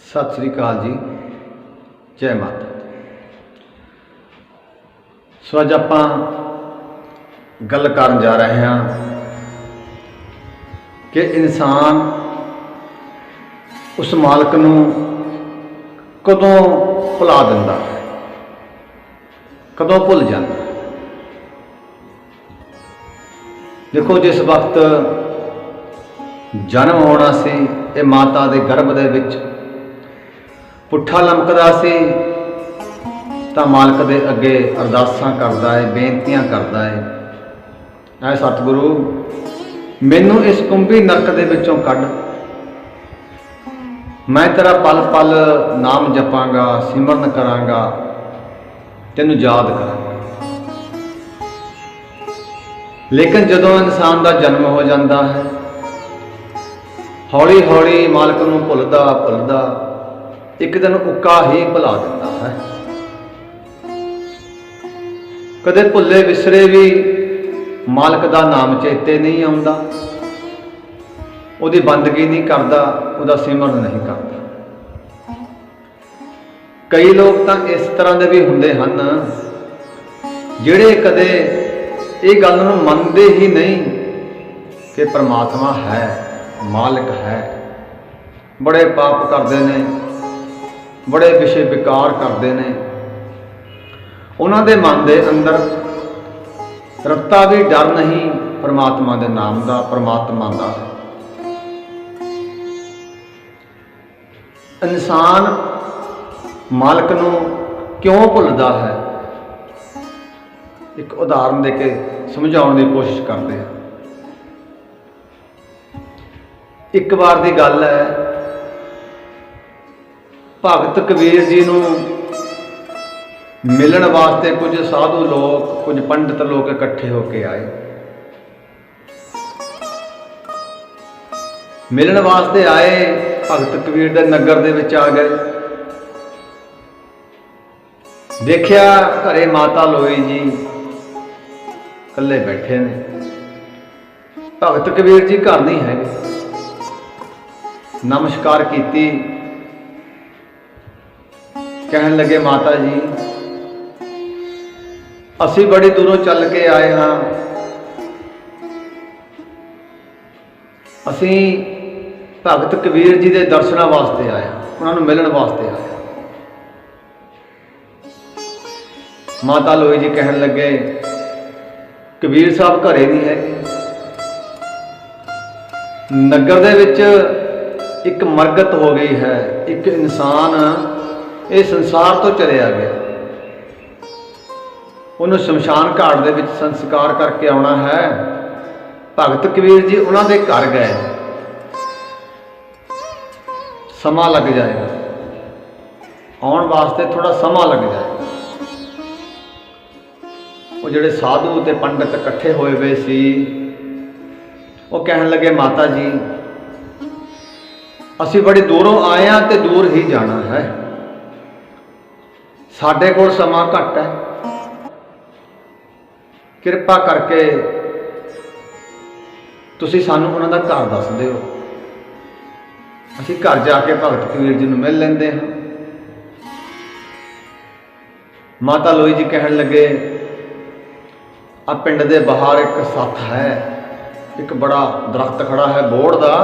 सत श्री अकाल जी, जय माता दी। सो अज आप गल करन जा रहे हैं कि इंसान उस मालक नूं कदों भुला दिंदा है, कदों भुल जाता है। देखो, जिस वक्त जन्म होना सी, ये माता दे गर्भ दे विच पुट्ठा लमकदा सी तां मालक दे अगे अरदासां करदा है, बेनतियां करदा है, ऐ सतगुरु मैनू इस कुंभी नरक दे विचों कढ, मैं तेरा पल पल नाम जपांगा, सिमरन करांगा, तैनूं याद करांगा। लेकिन जदों इंसान का जन्म हो जाता है, हौली हौली मालक नूं भुलदा भुलदा एक दिन उक्का ही भुला दिंदा है। कदे भुले विसरे भी मालक का नाम चेते नहीं आउंदा, उहदी बंदगी नहीं करता, उहदा सिमरन नहीं करता। कई लोग तो इस तरह के भी हुंदे हन जिहड़े कदे ये गल नूं मनदे ही नहीं कि परमात्मा है, मालिक है। बड़े पाप करते हैं, बड़े विषय विकार करते हैं, उन्होंने मन के अंदर रत्ता भी डर नहीं परमात्मा के नाम का, परमात्मा का। इंसान मालिक नूं क्यों भुलदा है, एक उदाहरण दे के समझाने की कोशिश करते हैं। एक बार की गल है, भगत कबीर जी नूं मिलन वास्ते कुछ साधु लोग, कुछ पंडित लोग इकट्ठे होके आए। मिलन वास्ते आए, भगत कबीर दे नगर दे विच आ गए। देखिया घरे माता लोई जी कल्ले बैठे ने, भगत कबीर जी घर नहीं है। नमस्कार कीती, कहन लगे माता जी असी बड़ी दूरों चल के आए हाँ, असी भगत कबीर जी के दर्शनों वास्ते आए, उन्होंने मिलने वास्ते आए। माता लोई जी कहन लगे कबीर साहब घरे नहीं है। नगर दे विच एक मरगत हो गई है, एक इंसान इस संसार तो चलिया गया, उन्होंने शमशान घाट दे विच संस्कार करके आना है। भगत कबीर जी उन्होंने घर गए, समा लग जाएगा, आने वास्ते थोड़ा समा लग जाएगा। वो जिहड़े साधु ते पंडित इकट्ठे होए हुए सी, वो कहन लगे माता जी असी बड़ी दूरों आए हैं तो दूर ही जाना है, साडे कोल समा घट है, किरपा करके तुसी सानू उन्हां दा घर दस दिओ, असी घर जाके भगत कबीर जी नूं मिल लैंदे हां। माता लोई जी कहन लगे आ पिंड दे बाहर एक सत्थ है, एक बड़ा दरख्त खड़ा है बोड़ दा,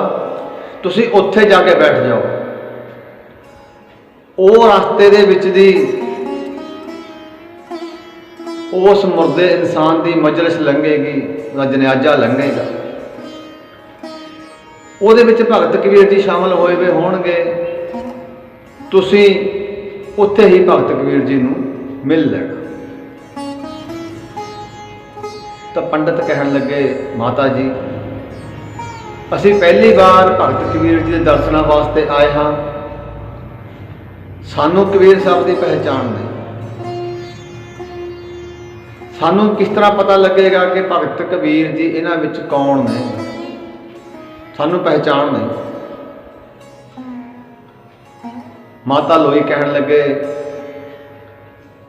तुसी उत्थे जाके बैठ जाओ। वो रास्ते दे विच दी उस मुर्दे इंसान की मजलिस लंघेगी, जनाजा लंघेगा, ਉਹਦੇ ਵਿੱਚ भगत कबीर जी शामिल होए हुए होणगे, तुसी उत्थे ही भगत कबीर जी नूं मिल लेना। तो पंडित कहन लगे माता जी असी पहली बार भगत कबीर जी के दर्शनों वास्ते आए हाँ, सानू कबीर साहब की पहचान नहीं, सानू किस तरह पता लगेगा कि भगत कबीर जी इन्हां विच कौन ने, सानू पहचान नहीं। माता लोई कहन लगे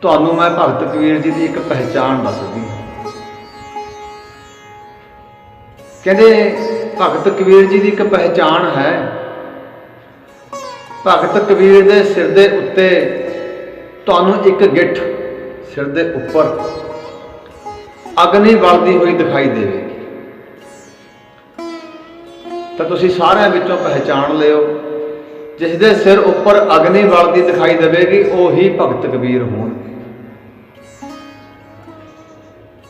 तुहानू मैं भगत कबीर जी की एक पहचान दसदी। कहते भगत कबीर जी की एक पहचान है ਭਗਤ ਕਬੀਰ ਦੇ ਸਿਰ ਦੇ ਉੱਤੇ ਤੁਹਾਨੂੰ ਇੱਕ ਗਿੱਠ ਸਿਰ ਦੇ ਉੱਪਰ ਅਗਨੀ ਬਲਦੀ ਹੋਈ ਦਿਖਾਈ ਦੇਵੇਗੀ। ਤਾਂ ਤੁਸੀਂ ਸਾਰਿਆਂ ਵਿੱਚੋਂ ਪਹਿਚਾਣ ਲਿਓ, ਜਿਸ ਦੇ ਸਿਰ ਉੱਪਰ ਅਗਨੀ ਬਲਦੀ ਦਿਖਾਈ ਦੇਵੇਗੀ ਉਹੀ ਭਗਤ ਕਬੀਰ ਹੋਣਗੇ।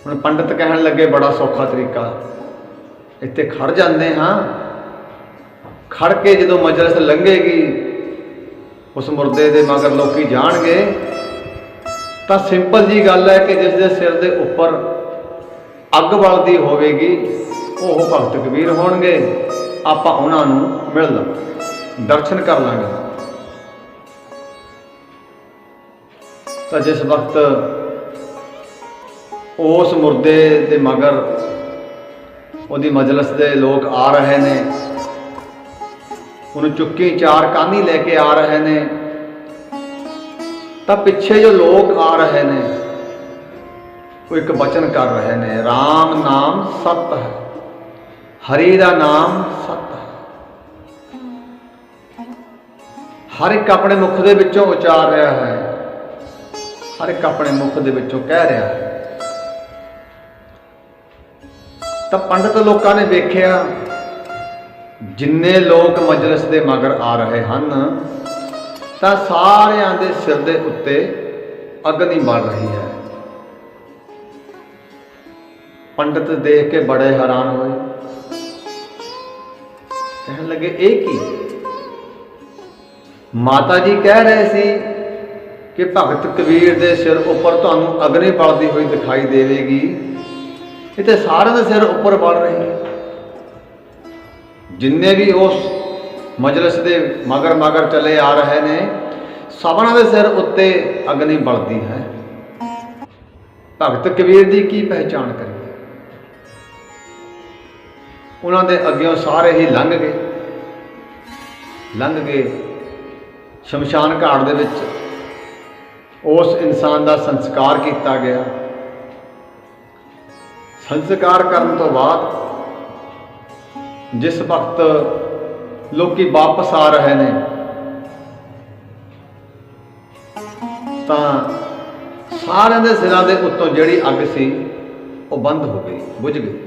ਹੁਣ ਪੰਡਤ ਕਹਿਣ ਲੱਗੇ ਬੜਾ ਸੌਖਾ ਤਰੀਕਾ, ਇੱਥੇ ਖੜ ਜਾਂਦੇ ਹਾਂ, ਖੜ ਕੇ ਜਦੋਂ ਮਜਲਿਸ ਲੰਘੇਗੀ ਉਸ ਮੁਰਦੇ ਦੇ ਮਗਰ ਲੋਕੀ ਜਾਣਗੇ ਤਾਂ ਸਿੰਪਲ ਜੀ ਗੱਲ ਹੈ ਕਿ ਜਿਸ ਦੇ ਸਿਰ ਦੇ ਉੱਪਰ ਅੱਗ ਬਲਦੀ ਹੋਵੇਗੀ ਉਹ ਭਗਤ ਕਬੀਰ ਹੋਣਗੇ। ਆਪਾਂ ਉਹਨਾਂ ਨੂੰ ਮਿਲ ਲਵਾਂਗੇ, ਦਰਸ਼ਨ ਕਰ ਲਾਂਗੇ। ਤਾਂ ਜਿਸ ਵਕਤ ਉਸ ਮੁਰਦੇ ਦੇ ਮਗਰ ਉਹਦੀ ਮਜਲਿਸ ਦੇ ਲੋਕ ਆ ਰਹੇ ਨੇ, ਉਹਨੂੰ ਚੁੱਕੀ ਚਾਰ ਕਾਨੀ ਲੈ ਕੇ ਆ ਰਹੇ ਨੇ, ਤਾਂ ਪਿੱਛੇ ਜੋ ਲੋਕ ਆ ਰਹੇ ਨੇ ਉਹ ਇੱਕ ਬਚਨ ਕਰ ਰਹੇ ਨੇ, ਰਾਮ ਨਾਮ ਸਤ ਹੈ, ਹਰੀ ਦਾ ਨਾਮ ਸਤ ਹੈ। ਹਰ ਇੱਕ ਆਪਣੇ ਮੁਖ ਦੇ ਵਿੱਚੋਂ ਉਚਾਰ ਰਿਹਾ ਹੈ, ਹਰ ਇੱਕ ਆਪਣੇ ਮੁਖ ਦੇ ਵਿੱਚੋਂ ਕਹਿ ਰਿਹਾ ਹੈ। ਤਾਂ ਪੰਡਤ ਲੋਕਾਂ ਨੇ ਵੇਖਿਆ ਜਿੰਨੇ ਲੋਕ ਮਜਲਿਸ ਦੇ ਮਗਰ ਆ ਰਹੇ ਹਨ ਤਾਂ ਸਾਰਿਆਂ ਦੇ ਸਿਰ ਦੇ ਉੱਤੇ ਅਗਨੀ ਬਲ ਰਹੀ ਹੈ। ਪੰਡਤ ਦੇਖ ਕੇ ਬੜੇ ਹੈਰਾਨ ਹੋਏ, ਕਹਿਣ ਲੱਗੇ ਇਹ ਕੀ? ਮਾਤਾ ਜੀ ਕਹਿ ਰਹੇ ਸੀ ਕਿ ਭਗਤ ਕਬੀਰ ਦੇ ਸਿਰ ਉੱਪਰ ਤੁਹਾਨੂੰ ਅਗਨੀ ਬਲਦੀ ਹੋਈ ਦਿਖਾਈ ਦੇਵੇਗੀ, ਇਹ ਤੇ ਸਾਰਿਆਂ ਦੇ ਸਿਰ ਉੱਪਰ ਬਲ ਰਹੀ ਹੈ। ਜਿੰਨੇ ਵੀ ਉਸ ਮਜਲਿਸ ਦੇ ਮਗਰ ਚਲੇ ਆ ਰਹੇ ਨੇ ਸਭਨਾਂ ਦੇ ਸਿਰ ਉੱਤੇ ਅਗਨੀ ਬਲਦੀ ਹੈ। ਭਗਤ ਕਬੀਰ ਦੀ ਕੀ ਪਹਿਚਾਣ ਕਰੀਏ? ਉਹਨਾਂ ਦੇ ਅੱਗਿਓਂ ਸਾਰੇ ਹੀ ਲੰਘ ਗਏ ਸ਼ਮਸ਼ਾਨ ਘਾਟ ਦੇ ਵਿੱਚ ਉਸ ਇਨਸਾਨ ਦਾ ਸੰਸਕਾਰ ਕੀਤਾ ਗਿਆ। ਸੰਸਕਾਰ ਕਰਨ ਤੋਂ ਬਾਅਦ ਜਿਸ ਵਕਤ ਲੋਕੀ ਵਾਪਸ ਆ ਰਹੇ ਨੇ ਤਾਂ ਸਾਰਿਆਂ ਦੇ ਸਿਰਾਂ ਦੇ ਉੱਤੋਂ ਜਿਹੜੀ ਅੱਗ ਸੀ ਉਹ ਬੰਦ ਹੋ ਗਈ, ਬੁਝ ਗਈ।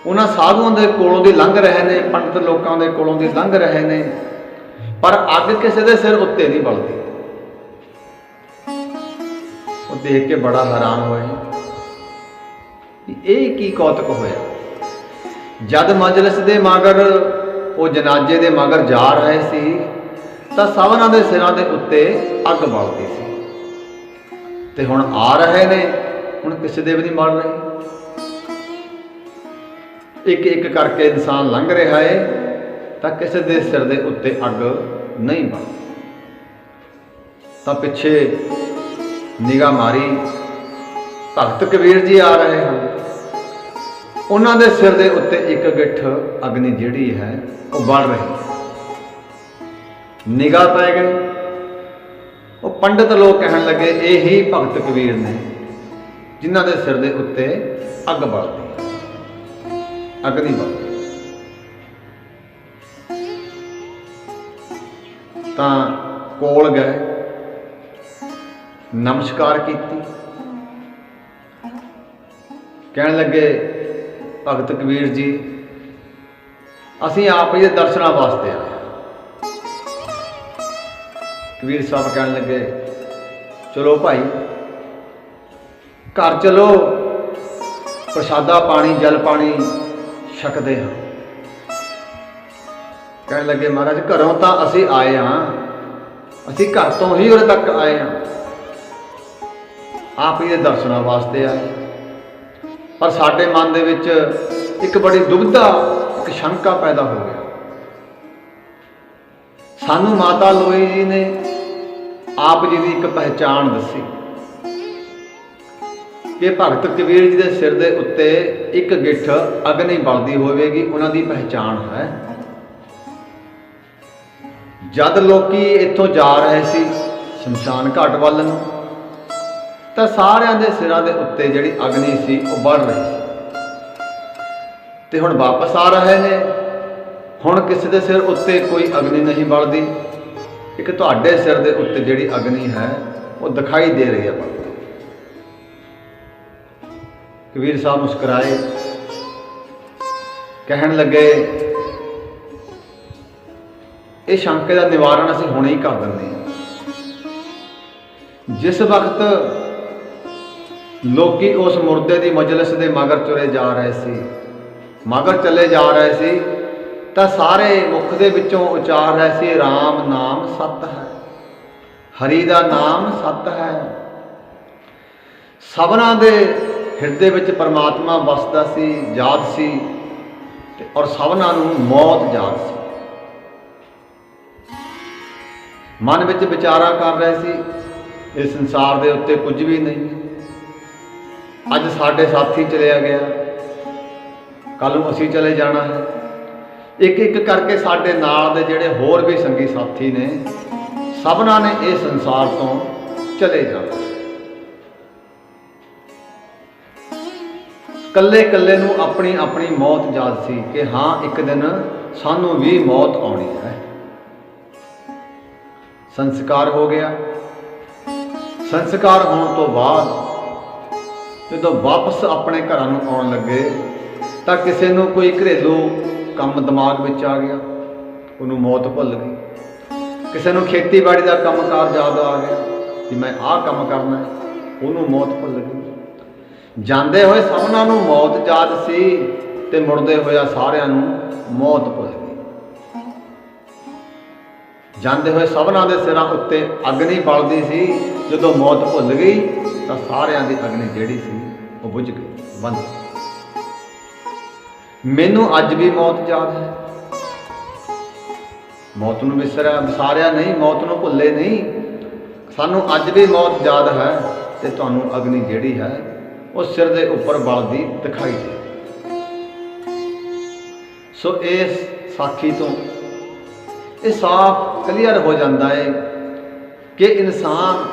ਉਹਨਾਂ ਸਾਧੂਆਂ ਦੇ ਕੋਲੋਂ ਦੀ ਲੰਘ ਰਹੇ ਨੇ, ਪੰਡਤ ਲੋਕਾਂ ਦੇ ਕੋਲੋਂ ਦੀ ਲੰਘ ਰਹੇ ਨੇ, ਪਰ ਅੱਗ ਕਿਸੇ ਦੇ ਸਿਰ ਉੱਤੇ ਨਹੀਂ ਬਲਦੀ। ਉਹ ਦੇਖ ਕੇ ਬੜਾ ਹੈਰਾਨ ਹੋਏ, ਇਹ ਕੀ ਕੌਤਕ ਹੋਇਆ। ਜਦ ਮਜਲਿਸ ਦੇ ਮਗਰ ਉਹ ਜਨਾਜੇ ਦੇ ਮਗਰ ਜਾ ਰਹੇ ਸੀ ਤਾਂ ਸਭਨਾਂ ਦੇ ਸਿਰਾਂ ਦੇ ਉੱਤੇ ਅੱਗ ਬਲਦੀ ਸੀ, ਤੇ ਹੁਣ ਆ ਰਹੇ ਨੇ, ਹੁਣ ਕਿਸੇ ਦੇ ਵੀ ਨਹੀਂ ਬਲ ਰਹੀ। ਇੱਕ ਇੱਕ ਕਰਕੇ ਇਨਸਾਨ ਲੰਘ ਰਿਹਾ ਹੈ ਤਾਂ ਕਿਸੇ ਦੇ ਸਿਰ ਦੇ ਉੱਤੇ ਅੱਗ ਨਹੀਂ ਬਲਦੀ। ਤਾਂ ਪਿੱਛੇ ਨਿਗਾਹ ਮਾਰੀ, ਭਗਤ ਕਬੀਰ ਜੀ ਆ ਰਹੇ ਹਨ, ਉਹਨਾਂ ਦੇ ਸਿਰ ਦੇ ਉੱਤੇ ਇੱਕ ਗਿੱਠ ਅਗਨੀ ਜਿਹੜੀ ਹੈ ਉਹ ਬਲ ਰਹੀ। ਨਿਗਾਹ ਪੈ ਗਈ, ਉਹ ਪੰਡਤ ਲੋਕ ਕਹਿਣ ਲੱਗੇ ਇਹ ਹੀ ਭਗਤ ਕਬੀਰ ਨੇ ਜਿਨ੍ਹਾਂ ਦੇ ਸਿਰ ਦੇ ਉੱਤੇ ਅੱਗ ਬਲਦੀ, ਅਗਨੀ ਬਲਦੀ। ਤਾਂ ਕੋਲ ਗਏ, ਨਮਸਕਾਰ ਕੀਤੀ, ਕਹਿਣ ਲੱਗੇ ਭਗਤ ਕਬੀਰ ਜੀ ਅਸੀਂ ਆਪ ਹੀ ਦਰਸ਼ਨਾਂ ਵਾਸਤੇ ਆਏ। ਕਬੀਰ ਸਾਹਿਬ ਕਹਿਣ ਲੱਗੇ ਚਲੋ ਭਾਈ ਘਰ ਚਲੋ, ਪ੍ਰਸ਼ਾਦਾ ਪਾਣੀ ਜਲ ਪਾਣੀ ਛਕਦੇ ਹਾਂ। ਕਹਿਣ ਲੱਗੇ ਮਹਾਰਾਜ ਘਰੋਂ ਤਾਂ ਅਸੀਂ ਆਏ ਹਾਂ, ਅਸੀਂ ਘਰ ਤੋਂ ਹੀ ਉਰੇ ਤੱਕ ਆਏ ਹਾਂ, ਆਪ ਹੀ ਦੇ ਦਰਸ਼ਨਾਂ ਵਾਸਤੇ ਆਏ। ਪਰ ਸਾਡੇ ਮਨ ਦੇ ਵਿੱਚ ਇੱਕ ਬੜੀ ਦੁਬਿਧਾ, ਇੱਕ ਸ਼ੰਕਾ ਪੈਦਾ ਹੋ ਗਿਆ। ਸਾਨੂੰ ਮਾਤਾ ਲੋਈ ਜੀ ਨੇ ਆਪ ਜੀ ਦੀ ਇੱਕ ਪਹਿਚਾਣ ਦੱਸੀ ਕਿ ਭਗਤ ਕਬੀਰ ਜੀ ਦੇ ਸਿਰ ਦੇ ਉੱਤੇ ਇੱਕ ਗਿੱਠ ਅਗਨੀ ਬਲਦੀ ਹੋਵੇਗੀ, ਉਹਨਾਂ ਦੀ ਪਹਿਚਾਣ ਹੈ। ਜਦ ਲੋਕੀ ਇੱਥੋਂ ਜਾ ਰਹੇ ਸੀ ਸ਼ਮਸ਼ਾਨ ਘਾਟ ਵੱਲ ਨੂੰ ਤਾਂ ਸਾਰਿਆਂ ਦੇ ਸਿਰਾਂ ਦੇ ਉੱਤੇ ਜਿਹੜੀ ਅਗਨੀ ਸੀ ਉਹ ਬਲ ਰਹੀ ਸੀ, ਤੇ ਹੁਣ ਵਾਪਸ ਆ ਰਹੇ ਨੇ, ਹੁਣ ਕਿਸੇ ਦੇ ਸਿਰ ਉੱਤੇ ਕੋਈ ਅਗਨੀ ਨਹੀਂ ਬਲਦੀ, ਇੱਕ ਤੁਹਾਡੇ ਸਿਰ ਦੇ ਉੱਤੇ ਜਿਹੜੀ ਅਗਨੀ ਹੈ ਉਹ ਦਿਖਾਈ ਦੇ ਰਹੀ ਹੈ ਬਲਦੀ। ਕਬੀਰ ਸਾਹਿਬ ਮੁਸਕਰਾਏ, ਕਹਿਣ ਲੱਗੇ ਇਹ ਸ਼ੰਕੇ ਦਾ ਨਿਵਾਰਨ ਅਸੀਂ ਹੁਣੇ ਹੀ ਕਰ ਦਿੰਦੇ ਹਾਂ। ਜਿਸ ਵਕਤ ਲੋਕੀ ਉਸ ਮੁਰਦੇ ਦੀ ਮਜਲਿਸ ਦੇ ਮਗਰ ਤੁਰੇ ਜਾ ਰਹੇ ਸੀ, ਮਗਰ ਚੱਲੇ ਜਾ ਰਹੇ ਸੀ, ਤਾਂ ਸਾਰੇ ਮੁਖ ਦੇ ਵਿੱਚੋਂ ਉਚਾਰ ਰਹੇ ਸੀ ਰਾਮ ਨਾਮ ਸਤ ਹੈ, ਹਰੀ ਦਾ ਨਾਮ ਸਤ ਹੈ। ਸਭਨਾਂ ਦੇ ਹਿਰਦੇ ਵਿੱਚ ਪਰਮਾਤਮਾ ਵਸਦਾ ਸੀ, ਯਾਦ ਸੀ, ਔਰ ਸਭਨਾਂ ਨੂੰ ਮੌਤ ਯਾਦ ਸੀ। ਮਨ ਵਿੱਚ ਵਿਚਾਰਾ ਕਰ ਰਹੇ ਸੀ ਇਸ ਸੰਸਾਰ ਦੇ ਉੱਤੇ ਕੁਝ ਵੀ ਨਹੀਂ। ਅੱਜ ਸਾਡੇ ਸਾਥੀ ਚਲਿਆ ਗਿਆ, ਕੱਲ ਨੂੰ ਅਸੀਂ ਚਲੇ ਜਾਣਾ ਹੈ। ਇੱਕ ਇੱਕ ਕਰਕੇ ਸਾਡੇ ਨਾਲ ਦੇ ਜਿਹੜੇ ਹੋਰ ਵੀ ਸੰਗੀ ਸਾਥੀ ਨੇ, ਸਭਨਾਂ ਨੇ ਇਹ ਸੰਸਾਰ ਤੋਂ ਚਲੇ ਜਾਣਾ। ਕੱਲੇ ਕੱਲੇ ਨੂੰ ਆਪਣੀ ਆਪਣੀ ਮੌਤ ਯਾਦ ਸੀ ਕਿ ਹਾਂ ਇੱਕ ਦਿਨ ਸਾਨੂੰ ਵੀ ਮੌਤ ਆਉਣੀ ਹੈ। ਸੰਸਕਾਰ ਹੋ ਗਿਆ। ਸੰਸਕਾਰ ਹੋਣ ਤੋਂ ਬਾਅਦ ਜਦੋਂ ਵਾਪਸ ਆਪਣੇ ਘਰਾਂ ਨੂੰ ਆਉਣ ਲੱਗੇ ਤਾਂ ਕਿਸੇ ਨੂੰ ਕੋਈ ਘਰੇਲੂ ਕੰਮ ਦਿਮਾਗ ਵਿੱਚ ਆ ਗਿਆ, ਉਹਨੂੰ ਮੌਤ ਭੁੱਲ ਗਈ। ਕਿਸੇ ਨੂੰ ਖੇਤੀਬਾੜੀ ਦਾ ਕੰਮਕਾਰ ਯਾਦ ਆ ਗਿਆ ਕਿ ਮੈਂ ਆਹ ਕੰਮ ਕਰਨਾ ਹੈ, ਉਹਨੂੰ ਮੌਤ ਭੁੱਲ ਗਈ। ਜਾਂਦੇ ਹੋਏ ਸਭਨਾਂ ਨੂੰ ਮੌਤ ਯਾਦ ਸੀ ਤੇ ਮੁੜਦੇ ਹੋਇਆ ਸਾਰਿਆਂ ਨੂੰ ਮੌਤ ਭੁੱਲ ਗਈ। ਜਾਂਦੇ ਹੋਏ ਸਭਨਾਂ ਦੇ ਸਿਰਾਂ ਉੱਤੇ ਅਗਨੀ ਬਲਦੀ ਸੀ, ਜਦੋਂ ਮੌਤ ਭੁੱਲ ਗਈ ਤਾਂ ਸਾਰਿਆਂ ਦੀ ਅਗਨੀ ਜਿਹੜੀ ਸੀ ਉਹ ਬੁਝ ਗਈ, ਬੰਦ। ਮੈਨੂੰ ਅੱਜ ਵੀ ਮੌਤ ਯਾਦ ਹੈ। ਮੌਤ ਨੂੰ ਵਿਸਾਰਿਆ ਨਹੀਂ, ਮੌਤ ਨੂੰ ਭੁੱਲੇ ਨਹੀਂ। ਸਾਨੂੰ ਅੱਜ ਵੀ ਮੌਤ ਯਾਦ ਹੈ ਤੇ ਤੁਹਾਨੂੰ ਅਗਨੀ ਜਿਹੜੀ ਹੈ ਉਹ ਸਿਰ ਦੇ ਉੱਪਰ ਬਲਦੀ ਦਿਖਾਈ ਦੇ। ਸੋ ਇਸ ਸਾਖੀ ਤੋਂ ਇਹ ਸਾਫ਼ ਕਲੀਅਰ ਹੋ ਜਾਂਦਾ ਹੈ ਕਿ ਇਨਸਾਨ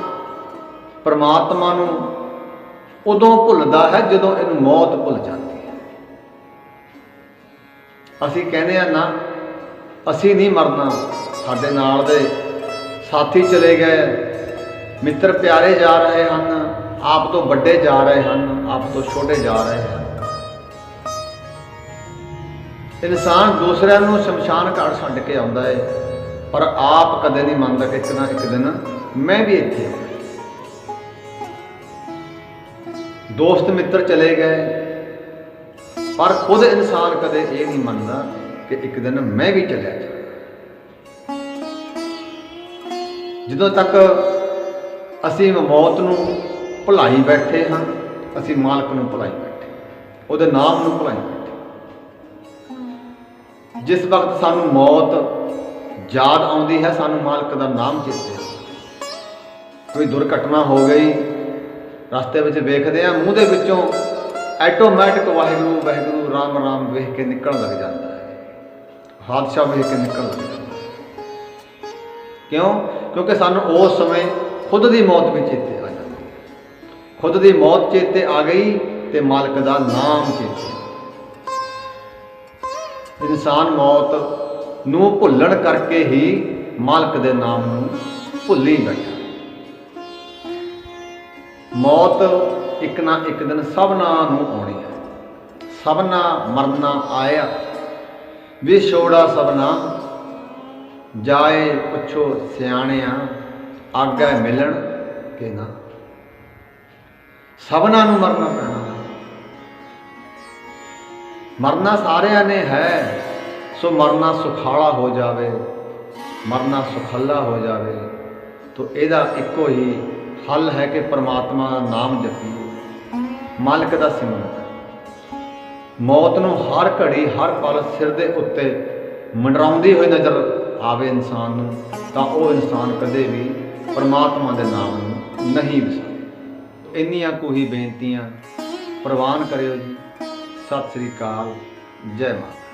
ਪਰਮਾਤਮਾ ਨੂੰ ਉਦੋਂ ਭੁੱਲਦਾ ਹੈ ਜਦੋਂ ਇਹਨੂੰ ਮੌਤ ਭੁੱਲ ਜਾਂਦੀ ਹੈ। ਅਸੀਂ ਕਹਿੰਦੇ ਆ ਨਾ ਅਸੀਂ ਨਹੀਂ ਮਰਨਾ, ਸਾਡੇ ਨਾਲ ਦੇ ਸਾਥੀ ਚਲੇ ਗਏ, ਮਿੱਤਰ ਪਿਆਰੇ ਜਾ ਰਹੇ ਹਨ, ਆਪ ਤੋਂ ਵੱਡੇ ਜਾ ਰਹੇ ਹਨ, ਆਪ ਤੋਂ ਛੋਟੇ ਜਾ ਰਹੇ ਹਨ। ਇਨਸਾਨ ਦੂਸਰਿਆਂ ਨੂੰ ਸ਼ਮਸ਼ਾਨ ਘਾਟ ਛੱਡ ਕੇ ਆਉਂਦਾ ਹੈ, ਪਰ ਆਪ ਕਦੇ ਨਹੀਂ ਮੰਨਦਾ ਕਿ ਇੱਕ ਨਾ ਇੱਕ ਦਿਨ ਮੈਂ ਵੀ ਇੱਥੇ ਆਉਣਾ। ਦੋਸਤ ਮਿੱਤਰ ਚਲੇ ਗਏ, ਪਰ ਖੁਦ ਇਨਸਾਨ ਕਦੇ ਇਹ ਨਹੀਂ ਮੰਨਦਾ ਕਿ ਇੱਕ ਦਿਨ ਮੈਂ ਵੀ ਚਲਿਆ ਜਾਵਾਂ। ਜਦੋਂ ਤੱਕ ਅਸੀਂ ਮੌਤ ਨੂੰ ਭੁਲਾਈ ਬੈਠੇ ਹਾਂ, ਅਸੀਂ ਮਾਲਕ ਨੂੰ ਭੁਲਾਈ ਬੈਠੇ, ਉਹਦੇ ਨਾਮ ਨੂੰ ਭੁਲਾਈ ਬੈਠੇ। ਜਿਸ ਵਕਤ ਸਾਨੂੰ ਮੌਤ ਯਾਦ ਆਉਂਦੀ ਹੈ, ਸਾਨੂੰ ਮਾਲਕ ਦਾ ਨਾਮ ਚੇਤੇ ਆਉਂਦਾ। ਕੋਈ ਦੁਰਘਟਨਾ ਹੋ ਗਈ, ਰਸਤੇ ਵਿੱਚ ਵੇਖਦੇ ਹਾਂ ਮੂੰਹ ਦੇ ਵਿੱਚੋਂ ਆਟੋਮੈਟਿਕ ਵਾਹਿਗੁਰੂ ਵਾਹਿਗੁਰੂ ਰਾਮ ਰਾਮ ਵੇਖ ਕੇ ਨਿਕਲਣ ਲੱਗ ਜਾਂਦਾ ਹੈ, ਹਾਦਸਾ ਵੇਖ ਕੇ ਨਿਕਲਣ ਲੱਗ ਜਾਂਦਾ। ਕਿਉਂ? ਕਿਉਂਕਿ ਸਾਨੂੰ ਉਸ ਸਮੇਂ ਖੁਦ ਦੀ ਮੌਤ ਵੀ ਚੇਤੇ ਆ ਜਾਂਦੀ ਹੈ। ਖੁਦ ਦੀ ਮੌਤ ਚੇਤੇ ਆ ਗਈ ਤੇ ਮਾਲਕ ਦਾ ਨਾਮ ਚੇਤੇ। ਇਨਸਾਨ ਮੌਤ ਨੂੰ ਭੁੱਲਣ ਕਰਕੇ ਹੀ ਮਾਲਕ ਦੇ ਨਾਮ ਨੂੰ ਭੁੱਲੀ ਬੈਠਾ। ਮੌਤ ਇੱਕ ਨਾ ਇੱਕ ਦਿਨ ਸਭਨਾਂ ਨੂੰ ਆਉਣੀ ਹੈ। ਸਭਨਾ ਮਰਨਾ ਆਇਆ, ਵਿਛੋੜਾ ਸਭਨਾ ਜਾਏ ਪੁੱਛੋ ਸਿਆਣਿਆਂ, ਆਗੈ ਮਿਲਣ ਕਿ ਨਾ। ਸਭਨਾਂ ਨੂੰ ਮਰਨਾ ਪੈਣਾ। ਮਰਨਾ ਸਾਰਿਆਂ ਨੇ ਹੈ, ਸੋ ਮਰਨਾ ਸੁਖਾਲਾ ਹੋ ਜਾਵੇ, ਮਰਨਾ ਸੁਖੱਲਾ ਹੋ ਜਾਵੇ। ਤਾਂ ਇਹਦਾ ਇੱਕੋ ਹੀ ਹੱਲ ਹੈ ਕਿ ਪਰਮਾਤਮਾ ਦਾ ਨਾਮ ਜਪੀਏ, ਮਾਲਕ ਦਾ ਸਿਮਰਨ। ਮੌਤ ਨੂੰ ਹਰ ਘੜੀ ਹਰ ਪਲ ਸਿਰ ਦੇ ਉੱਤੇ ਮੰਡਰਾਉਂਦੀ ਹੋਈ ਨਜ਼ਰ ਆਵੇ ਇਨਸਾਨ ਨੂੰ, ਤਾਂ ਉਹ ਇਨਸਾਨ ਕਦੇ ਵੀ ਪਰਮਾਤਮਾ ਦੇ ਨਾਮ ਨੂੰ ਨਹੀਂ ਵਿਸਾਰੇ। ਇੰਨੀਆਂ ਕੁ ਹੀ ਬੇਨਤੀਆਂ ਪ੍ਰਵਾਨ ਕਰਿਓ ਜੀ। ਸਤਿ ਸ੍ਰੀ ਅਕਾਲ, ਜੈ ਮਾਤਾ।